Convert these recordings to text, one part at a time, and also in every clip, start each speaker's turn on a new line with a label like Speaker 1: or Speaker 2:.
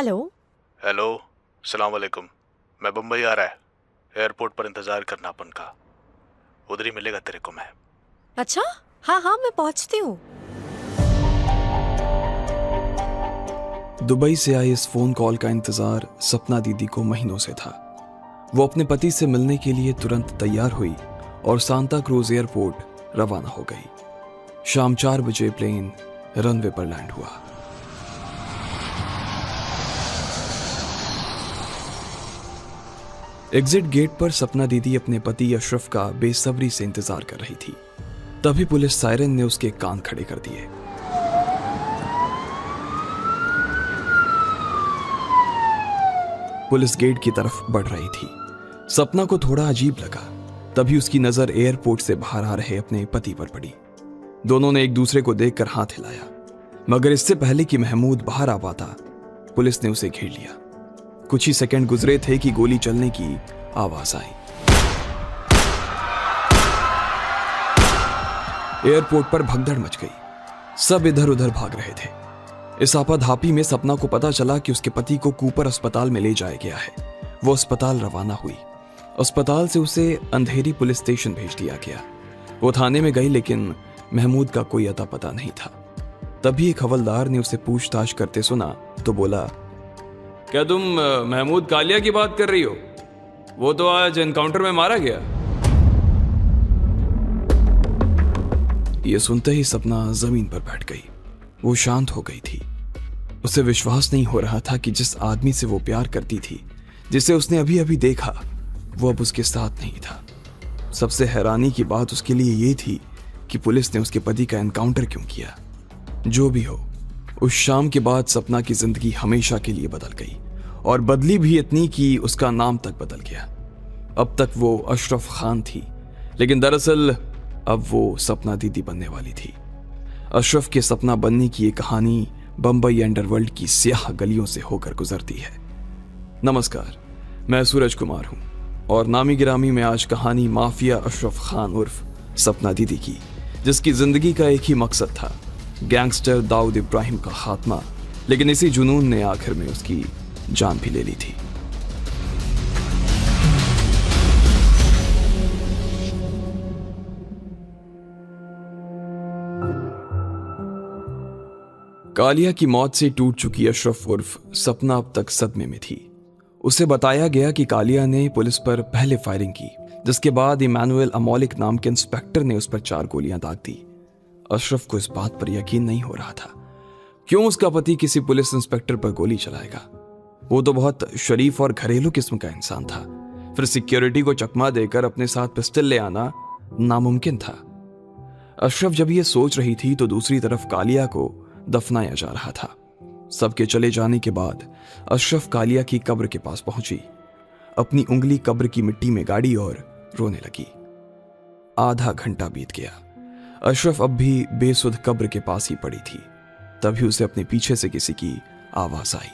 Speaker 1: Hello.
Speaker 2: Hello, सलाम वालेकुम। मैं बम्बई आ रहा है, एयरपोर्ट पर इंतज़ार करना अपन का। उधर ही मिलेगा तेरे को मैं।
Speaker 1: अच्छा, हाँ हाँ, मैं पहुंचती हूँ।
Speaker 3: दुबई से आई इस फोन कॉल का इंतजार सपना दीदी को महीनों से था। वो अपने पति से मिलने के लिए तुरंत तैयार हुई और सांता क्रूज एयरपोर्ट रवाना हो गई। शाम 4 बजे प्लेन रनवे पर लैंड हुआ। एग्जिट गेट पर सपना दीदी अपने पति अशरफ का बेसब्री से इंतजार कर रही थी। तभी पुलिस सायरन ने उसके कान खड़े कर दिए। पुलिस गेट की तरफ बढ़ रही थी। सपना को थोड़ा अजीब लगा। तभी उसकी नजर एयरपोर्ट से बाहर आ रहे अपने पति पर पड़ी। दोनों ने एक दूसरे को देखकर हाथ हिलाया, मगर इससे पहले कि महमूद बाहर आ पाता, पुलिस ने उसे घेर लिया। कुछ ही सेकंड गुजरे थे कि गोली चलने की आवाज आई। एयरपोर्ट पर भगदड़ मच गई। सब इधर उधर भाग रहे थे। इस आपाधापी में सपना को पता चला कि उसके पति को कूपर अस्पताल में ले जाया गया है। वो अस्पताल रवाना हुई। अस्पताल से उसे अंधेरी पुलिस स्टेशन भेज दिया गया। वो थाने में गई, लेकिन महमूद का कोई अता पता नहीं था। तभी एक हवलदार ने उसे पूछताछ करते सुना तो बोला, क्या तुम महमूद कालिया की बात कर रही हो? वो तो आज एनकाउंटर में मारा गया। ये सुनते ही सपना जमीन पर बैठ गई। वो शांत हो गई थी। उसे विश्वास नहीं हो रहा था कि जिस आदमी से वो प्यार करती थी, जिसे उसने अभी अभी देखा, वो अब उसके साथ नहीं था। सबसे हैरानी की बात उसके लिए ये थी कि पुलिस ने उसके पति का एनकाउंटर क्यों किया। जो भी हो, उस शाम के बाद सपना की जिंदगी हमेशा के लिए बदल गई, और बदली भी इतनी कि उसका नाम तक बदल गया। अब तक वो अशरफ खान थी, लेकिन दरअसल अब वो सपना दीदी बनने वाली थी। अशरफ के सपना बनने की ये कहानी बंबई अंडरवर्ल्ड की स्याह गलियों से होकर गुजरती है। नमस्कार, मैं सूरज कुमार हूं, और नामी गिरामी में आज कहानी माफिया अशरफ खान उर्फ सपना दीदी की, जिसकी जिंदगी का एक ही मकसद था, गैंगस्टर दाऊद इब्राहिम का खात्मा। लेकिन इसी जुनून ने आखिर में उसकी जान भी ले ली थी। कालिया की मौत से टूट चुकी अशरफ उर्फ सपना अब तक सदमे में थी। उसे बताया गया कि कालिया ने पुलिस पर पहले फायरिंग की, जिसके बाद इमानुएल अमोलिक नाम के इंस्पेक्टर ने उस पर 4 गोलियां दाग दी। अशरफ को इस बात पर यकीन नहीं हो रहा था। क्यों उसका पति किसी पुलिस इंस्पेक्टर पर गोली चलाएगा? वो तो बहुत शरीफ और घरेलू किस्म का इंसान था। फिर सिक्योरिटी को चकमा देकर अपने साथ पिस्टल ले आना नामुमकिन था। अशरफ जब ये सोच रही थी तो दूसरी तरफ कालिया को दफनाया जा रहा था। सबके चले जाने के बाद अशरफ कालिया की कब्र के पास पहुंची, अपनी उंगली कब्र की मिट्टी में गाड़ी और रोने लगी। आधा घंटा बीत गया। अशरफ अब भी बेसुध कब्र के पास ही पड़ी थी। तभी उसे अपने पीछे से किसी की आवाज आई।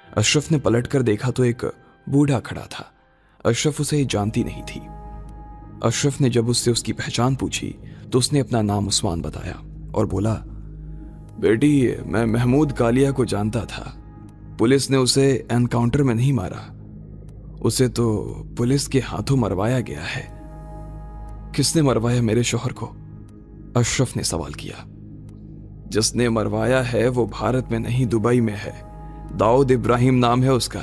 Speaker 3: अशरफ ने पलटकर देखा तो एक बूढ़ा खड़ा था। अशरफ उसे जानती नहीं थी। अशरफ ने जब उससे उसकी पहचान पूछी तो उसने अपना नाम उस्मान बताया और बोला, बेटी, मैं महमूद कालिया को जानता था। पुलिस ने उसे एनकाउंटर में नहीं मारा, उसे तो पुलिस के हाथों मरवाया गया है। किसने मरवाया मेरे शौहर को? अशरफ ने सवाल किया। जिसने मरवाया है वो भारत में नहीं, दुबई में है। दाऊद इब्राहिम नाम है उसका।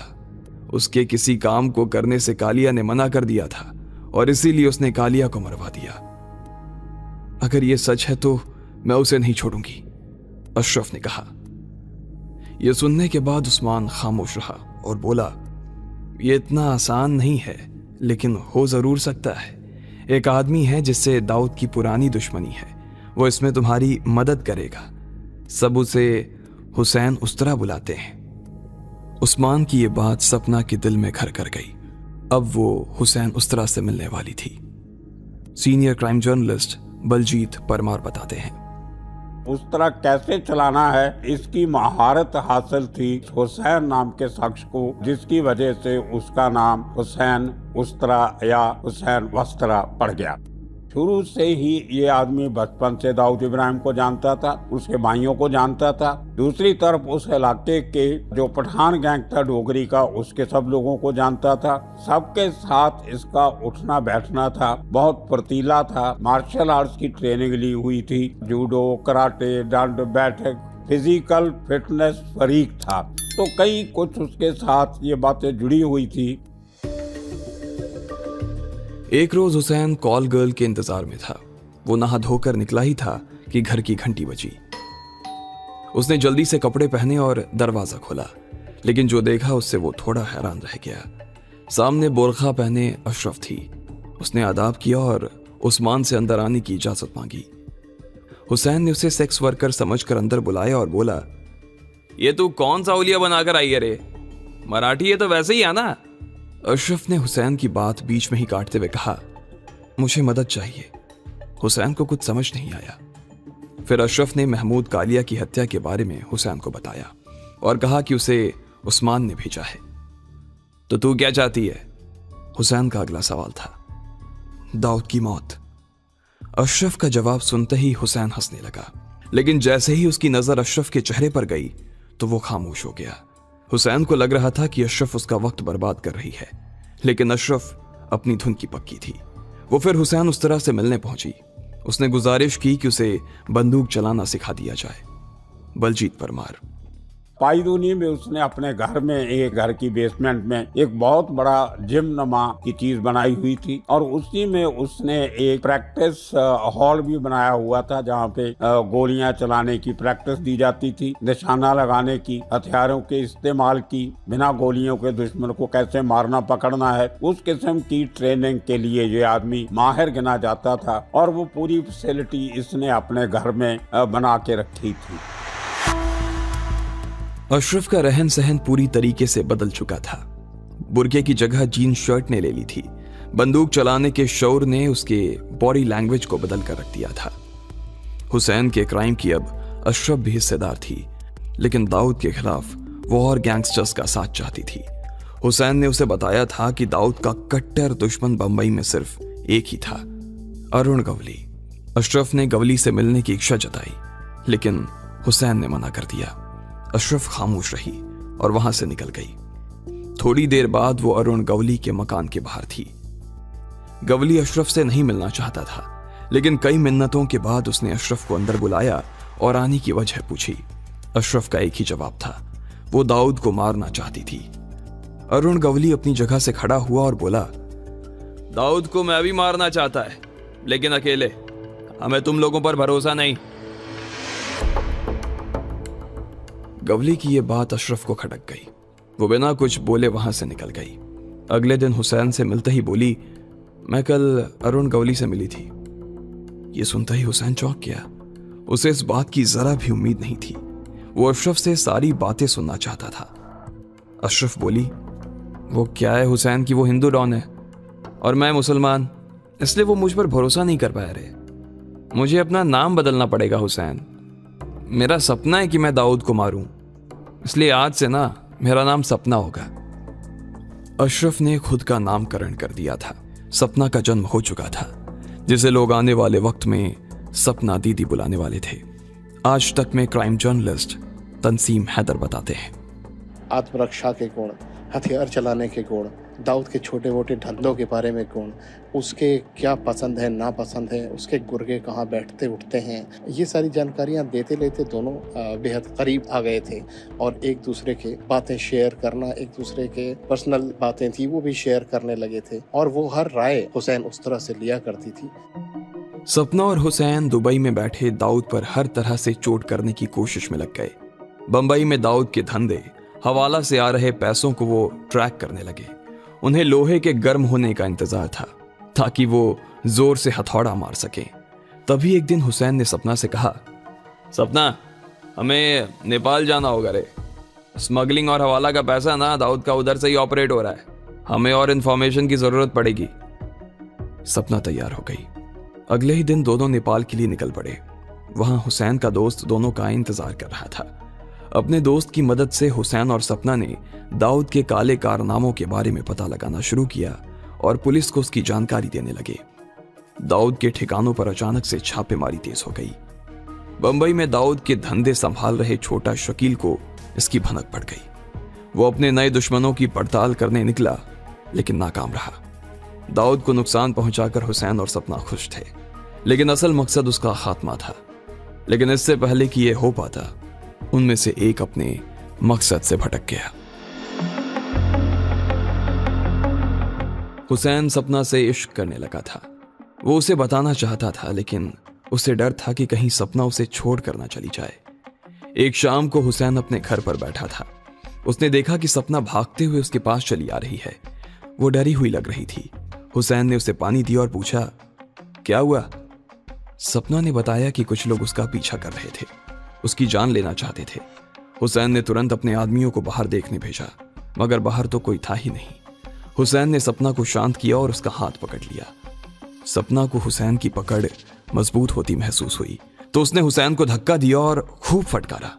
Speaker 3: उसके किसी काम को करने से कालिया ने मना कर दिया था, और इसीलिए उसने कालिया को मरवा दिया। अगर ये सच है तो मैं उसे नहीं छोड़ूंगी, अशरफ ने कहा। यह सुनने के बाद उस्मान खामोश रहा और बोला, यह इतना आसान नहीं है, लेकिन हो जरूर सकता है। एक आदमी है जिससे दाऊद की पुरानी दुश्मनी है, वो इसमें तुम्हारी मदद करेगा। सब उसे हुसैन उस्तरा बुलाते हैं। उस्मान की ये बात सपना के दिल में घर कर गई। अब वो हुसैन उस्तरा से मिलने वाली थी। Senior crime journalist Baljit Parmar बताते हैं,
Speaker 4: उस्तरा कैसे चलाना है इसकी महारत हासिल थी हुसैन नाम के शख्स को, जिसकी वजह से उसका नाम हुसैन उस्तरा या हुसैन वस्त्रा पड़ गया। शुरू से ही ये आदमी बचपन से दाऊद इब्राहिम को जानता था, उसके भाइयों को जानता था। दूसरी तरफ उस इलाके के जो पठान गैंग था डोगरी का, उसके सब लोगों को जानता था। सबके साथ इसका उठना बैठना था, बहुत फुर्तीला था। मार्शल आर्ट्स की ट्रेनिंग ली हुई थी, जूडो, कराटे, दंड बैठक, फिजिकल फिटनेस फरीक था। तो कई कुछ उसके साथ ये बातें जुड़ी हुई थी।
Speaker 3: एक रोज हुसैन कॉल गर्ल के इंतजार में था। वो नहा धोकर निकला ही था कि घर की घंटी बजी। उसने जल्दी से कपड़े पहने और दरवाजा खोला, लेकिन जो देखा उससे वो थोड़ा हैरान रह गया। सामने बोरखा पहने अशरफ थी। उसने आदाब किया और उस्मान से अंदर आने की इजाजत मांगी। हुसैन ने उसे सेक्स वर्कर समझकर अंदर बुलाया और बोला, ये तू कौन सा औलिया बनाकर आई है रे? मराठी है तो वैसे ही है ना? अशरफ ने हुसैन की बात बीच में ही काटते हुए कहा, मुझे मदद चाहिए। हुसैन को कुछ समझ नहीं आया। फिर अशरफ ने महमूद कालिया की हत्या के बारे में हुसैन को बताया और कहा कि उसे उस्मान ने भेजा है। तो तू क्या चाहती है? हुसैन का अगला सवाल था। दाऊद की मौत। अशरफ का जवाब सुनते ही हुसैन हंसने लगा, लेकिन जैसे ही उसकी नजर अशरफ के चेहरे पर गई तो वो खामोश हो गया। हुसैन को लग रहा था कि अशरफ उसका वक्त बर्बाद कर रही है, लेकिन अशरफ अपनी धुन की पक्की थी। वो फिर हुसैन उस तरह से मिलने पहुंची। उसने गुजारिश की कि उसे बंदूक चलाना सिखा दिया जाए। बलजीत परमार।
Speaker 4: पाईदूनी में उसने अपने घर में, एक घर की बेसमेंट में एक बहुत बड़ा जिम नमा की चीज बनाई हुई थी और उसी में उसने एक प्रैक्टिस हॉल भी बनाया हुआ था, जहाँ पे गोलियां चलाने की प्रैक्टिस दी जाती थी, निशाना लगाने की, हथियारों के इस्तेमाल की, बिना गोलियों के दुश्मन को कैसे मारना पकड़ना है, उस किस्म की ट्रेनिंग के लिए ये आदमी माहिर गिना जाता था। और वो पूरी फैसिलिटी इसने अपने घर में बना के रखी थी।
Speaker 3: अशरफ का रहन सहन पूरी तरीके से बदल चुका था। बुर्के की जगह जीन शर्ट ने ले ली थी। बंदूक चलाने के शौर ने उसके बॉडी लैंग्वेज को बदल कर रख दिया था। हुसैन के क्राइम की अब अशरफ भी हिस्सेदार थी, लेकिन दाऊद के खिलाफ वो और गैंगस्टर्स का साथ चाहती थी। हुसैन ने उसे बताया था कि दाऊद का कट्टर दुश्मन बंबई में सिर्फ एक ही था, अरुण गवली। अशरफ ने गवली से मिलने की इच्छा जताई, लेकिन हुसैन ने मना कर दिया। अशरफ खामोश रही और वहां से निकल गई। थोड़ी देर बाद वो अरुण गवली के मकान के बाहर थी। गवली अशरफ से नहीं मिलना चाहता था, लेकिन कई मिन्नतों के बाद उसने अशरफ को अंदर बुलाया और आने की वजह पूछी। अशरफ का एक ही जवाब था, वो दाऊद को मारना चाहती थी। अरुण गवली अपनी जगह से खड़ा हुआ और बोला, दाऊद को मैं भी मारना चाहता है, लेकिन अकेले। हमें तुम लोगों पर भरोसा नहीं। गवली की यह बात अशरफ को खटक गई। वो बिना कुछ बोले वहां से निकल गई। अगले दिन हुसैन से मिलते ही बोली, मैं कल अरुण गवली से मिली थी। ये सुनते ही हुसैन चौंक गया। उसे इस बात की जरा भी उम्मीद नहीं थी। वो अशरफ से सारी बातें सुनना चाहता था। अशरफ बोली, वो क्या है हुसैन कि वो हिंदू डॉन है और मैं मुसलमान, इसलिए वो मुझ पर भरोसा नहीं कर पाया रे। मुझे अपना नाम बदलना पड़ेगा हुसैन। मेरा सपना है कि मैं दाऊद को मारूं, इसलिए आज से ना मेरा नाम सपना होगा। अशरफ ने खुद का नामकरण कर दिया था। सपना का जन्म हो चुका था, जिसे लोग आने वाले वक्त में सपना दीदी बुलाने वाले थे। आज तक में क्राइम जर्नलिस्ट तंसीम हैदर बताते हैं।
Speaker 5: आत्मरक्षा के गुण, हथियार चलाने के गुण, दाऊद के छोटे मोटे धंधों के बारे में गुण, उसके क्या पसंद है ना पसंद है, उसके गुर्गे कहाँ बैठते उठते हैं, ये सारी जानकारियाँ देते लेते दोनों बेहद करीब आ गए थे। और एक दूसरे के बातें शेयर करना, एक दूसरे के पर्सनल बातें थी वो भी शेयर करने लगे थे। और वो हर राय हुसैन उस तरह से लिया करती थी।
Speaker 3: सपना और हुसैन दुबई में बैठे दाऊद पर हर तरह से चोट करने की कोशिश में लग गए। बंबई में दाऊद के धंधे, हवाला से आ रहे पैसों को वो ट्रैक करने लगे। उन्हें लोहे के गर्म होने का इंतजार था ताकि वो जोर से हथौड़ा मार सके। तभी एक दिन हुसैन ने सपना से कहा, सपना हमें नेपाल जाना होगा रे। स्मगलिंग और हवाला का पैसा ना दाऊद का उधर से ही ऑपरेट हो रहा है। हमें और इन्फॉर्मेशन की जरूरत पड़ेगी। सपना तैयार हो गई। अगले ही दिन दोनों नेपाल के लिए निकल पड़े। वहां हुसैन का दोस्त दोनों का इंतजार कर रहा था। अपने दोस्त की मदद से हुसैन और सपना ने दाऊद के काले कारनामों के बारे में पता लगाना शुरू किया और पुलिस को उसकी जानकारी देने लगे। दाऊद के ठिकानों पर अचानक से छापेमारी तेज हो गई। बंबई में दाऊद के धंधे संभाल रहे छोटा शकील को इसकी भनक पड़ गई। वो अपने नए दुश्मनों की पड़ताल करने निकला, लेकिन नाकाम रहा। दाऊद को नुकसान पहुंचाकर हुसैन और सपना खुश थे, लेकिन असल मकसद उसका खात्मा था। लेकिन इससे पहले कि यह हो पाता, उनमें से एक अपने मकसद से भटक गया। हुसैन सपना से इश्क करने लगा था। वो उसे बताना चाहता था, लेकिन उसे डर था कि कहीं सपना उसे छोड़ कर ना चली जाए। एक शाम को हुसैन अपने घर पर बैठा था। उसने देखा कि सपना भागते हुए उसके पास चली आ रही है। वो डरी हुई लग रही थी। हुसैन ने उसे पानी दिया और पूछा, क्या हुआ? सपना ने बताया कि कुछ लोग उसका पीछा कर रहे थे, उसकी जान लेना चाहते थे। हुसैन ने तुरंत अपने आदमियों को बाहर देखने भेजा, मगर बाहर तो कोई था ही नहीं। हुसैन ने सपना को शांत किया और उसका हाथ पकड़ लिया। सपना को हुसैन की पकड़ मजबूत होती महसूस हुई, तो उसने हुसैन को धक्का दिया और खूब फटकारा।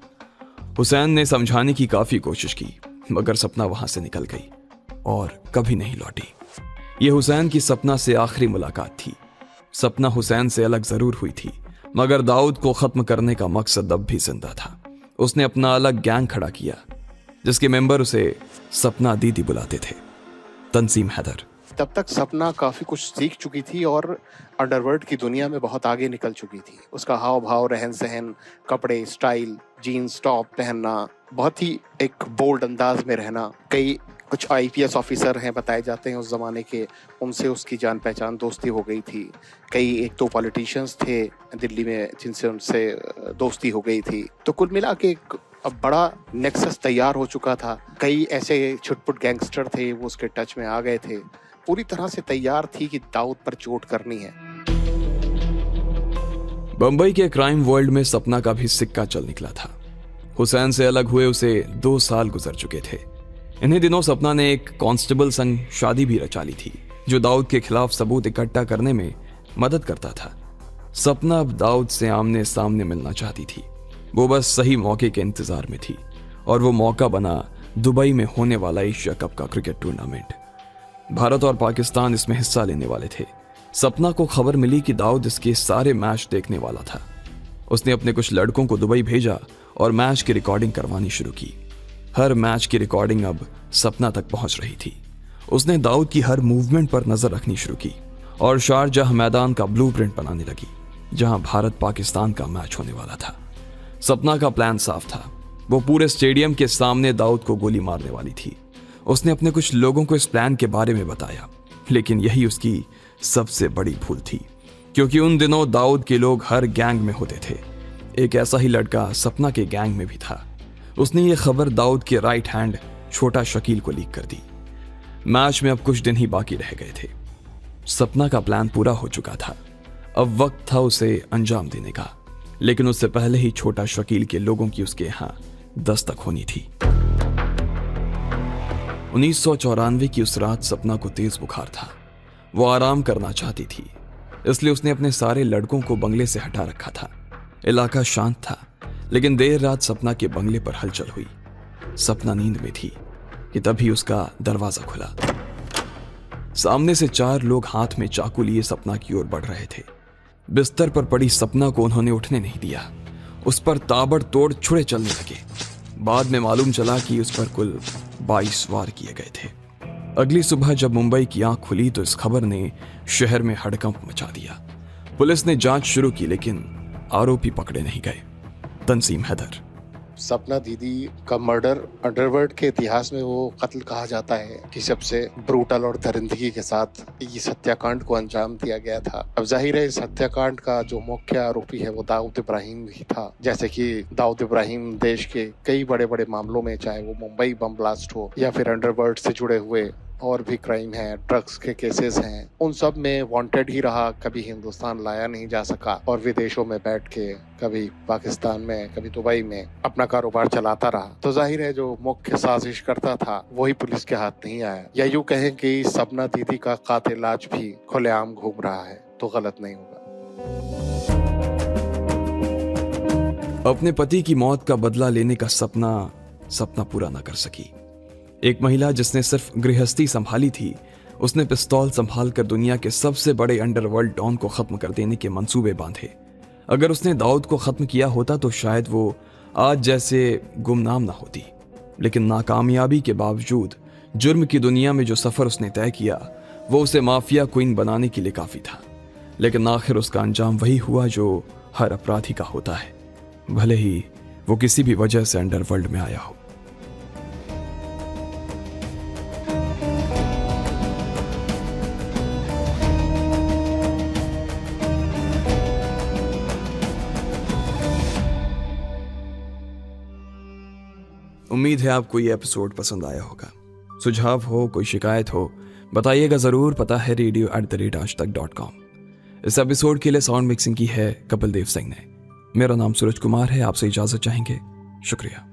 Speaker 3: हुसैन ने समझाने की काफी कोशिश की, मगर सपना वहां से निकल गई और कभी नहीं लौटी। यह हुसैन की सपना से आखिरी मुलाकात थी। सपना हुसैन से अलग जरूर हुई थी, मगर दाऊद को खत्म करने का मकसद अब भी जिंदा था। उसने अपना अलग गैंग खड़ा किया, जिसके मेंबर उसे सपना दीदी बुलाते थे, तंजीम हैदर।
Speaker 5: तब तक सपना काफी कुछ सीख चुकी थी और अंडरवर्ल्ड की दुनिया में बहुत आगे निकल चुकी थी। उसका हाव भाव, रहन सहन, कपड़े, स्टाइल, जीन्स टॉप पहनना, बहुत ही एक बोल्ड अंदाज में रहना। कई कुछ IPS ऑफिसर हैं बताए जाते हैं उस जमाने के, उनसे उसकी जान पहचान दोस्ती हो गई थी। कई एक दो पॉलिटिशियंस थे दिल्ली में जिनसे उनसे दोस्ती हो गई थी। तो कुल मिला के एक अब बड़ा नेक्सस तैयार हो चुका था। कई ऐसे छुटपुट गैंगस्टर थे, वो उसके टच में आ गए थे। पूरी तरह से तैयार थी कि दाऊद पर चोट करनी है।
Speaker 3: बंबई के क्राइम वर्ल्ड में सपना का भी सिक्का चल निकला था। हुसैन से अलग हुए उसे 2 साल गुजर चुके थे। इन्हीं दिनों सपना ने एक कांस्टेबल संग शादी भी रचा ली थी, जो दाऊद के खिलाफ सबूत इकट्ठा करने में मदद करता था। सपना अब दाऊद से आमने सामने मिलना चाहती थी। वो बस सही मौके के इंतजार में थी, और वो मौका बना दुबई में होने वाला एशिया कप का क्रिकेट टूर्नामेंट। भारत और पाकिस्तान इसमें हिस्सा लेने वाले थे। सपना को खबर मिली कि दाऊद इसके सारे मैच देखने वाला था। उसने अपने कुछ लड़कों को दुबई भेजा और मैच की रिकॉर्डिंग करवानी शुरू की। हर मैच की रिकॉर्डिंग अब सपना तक पहुंच रही थी। उसने दाऊद की हर मूवमेंट पर नजर रखनी शुरू की और शारजाह मैदान का ब्लूप्रिंट बनाने लगी, जहां भारत पाकिस्तान का मैच होने वाला था। सपना का प्लान साफ था। वो पूरे स्टेडियम के सामने दाऊद को गोली मारने वाली थी। उसने अपने कुछ लोगों को इस प्लान के बारे में बताया, लेकिन यही उसकी सबसे बड़ी भूल थी, क्योंकि उन दिनों दाऊद के लोग हर गैंग में होते थे। एक ऐसा ही लड़का सपना के गैंग में भी था। उसने ये खबर दाऊद के राइट हैंड छोटा शकील को लीक कर दी। मैच में अब कुछ दिन ही बाकी रह गए थे। सपना का प्लान पूरा हो चुका था। अब वक्त था उसे अंजाम देने का, लेकिन उससे पहले ही छोटा शकील के लोगों की उसके यहां दस्तक होनी थी। 1994 की उस रात सपना को तेज बुखार था। वो आराम करना चाहती थी, इसलिए उसने अपने सारे लड़कों को बंगले से हटा रखा था। इलाका शांत था, लेकिन देर रात सपना के बंगले पर हलचल हुई। सपना नींद में थी कि तभी उसका दरवाजा खुला। सामने से 4 लोग हाथ में चाकू लिए सपना की ओर बढ़ रहे थे। बिस्तर पर पड़ी सपना को उन्होंने उठने नहीं दिया। उस पर ताबड़तोड़ छुरे चलने लगे। बाद में मालूम चला कि उस पर कुल 22 वार किए गए थे। अगली सुबह जब मुंबई की आंख खुली तो इस खबर ने शहर में हड़कंप मचा दिया। पुलिस ने जांच शुरू की, लेकिन आरोपी पकड़े नहीं गए। तंजीम हैदर।
Speaker 5: सपना दीदी का मर्डर अंडरवर्ल्ड के इतिहास में वो कत्ल कहा जाता है कि सबसे ब्रूटल और दरिंदगी के साथ इस हत्याकांड को अंजाम दिया गया था। अब जाहिर है इस हत्याकांड का जो मुख्य आरोपी है वो दाऊद इब्राहिम भी था। जैसे कि दाऊद इब्राहिम देश के कई बड़े बड़े मामलों में, चाहे वो मुंबई बम ब्लास्ट हो या फिर अंडरवर्ल्ड से जुड़े हुए और भी क्राइम है, ड्रग्स के केसेस हैं, उन सब में वांटेड ही रहा। कभी हिंदुस्तान लाया नहीं जा सका और विदेशों में बैठ के कभी पाकिस्तान में, कभी दुबई में अपना कारोबार चलाता रहा। तो जाहिर है जो मुख्य साजिश करता था वही पुलिस के हाथ नहीं आया। या यूं कहें कि सपना दीदी का कातिल आज भी खुलेआम घूम रहा है तो गलत नहीं होगा।
Speaker 3: अपने पति की मौत का बदला लेने का सपना पूरा न कर सकी। एक महिला जिसने सिर्फ गृहस्थी संभाली थी, उसने पिस्तौल संभाल कर दुनिया के सबसे बड़े अंडरवर्ल्ड डॉन को खत्म कर देने के मंसूबे बांधे। अगर उसने दाऊद को खत्म किया होता तो शायद वो आज जैसे गुमनाम ना होती, लेकिन नाकामयाबी के बावजूद जुर्म की दुनिया में जो सफर उसने तय किया वो उसे माफिया क्वीन बनाने के लिए काफी था। लेकिन आखिर उसका अंजाम वही हुआ जो हर अपराधी का होता है, भले ही वो किसी भी वजह से अंडरवर्ल्ड में आया हो। उम्मीद है आपको ये एपिसोड पसंद आया होगा। सुझाव हो, कोई शिकायत हो, बताइएगा जरूर। पता है radio@aajtak.com। इस एपिसोड के लिए साउंड मिक्सिंग की है कपिल देव सिंह ने। मेरा नाम सूरज कुमार है। आपसे इजाजत चाहेंगे। शुक्रिया।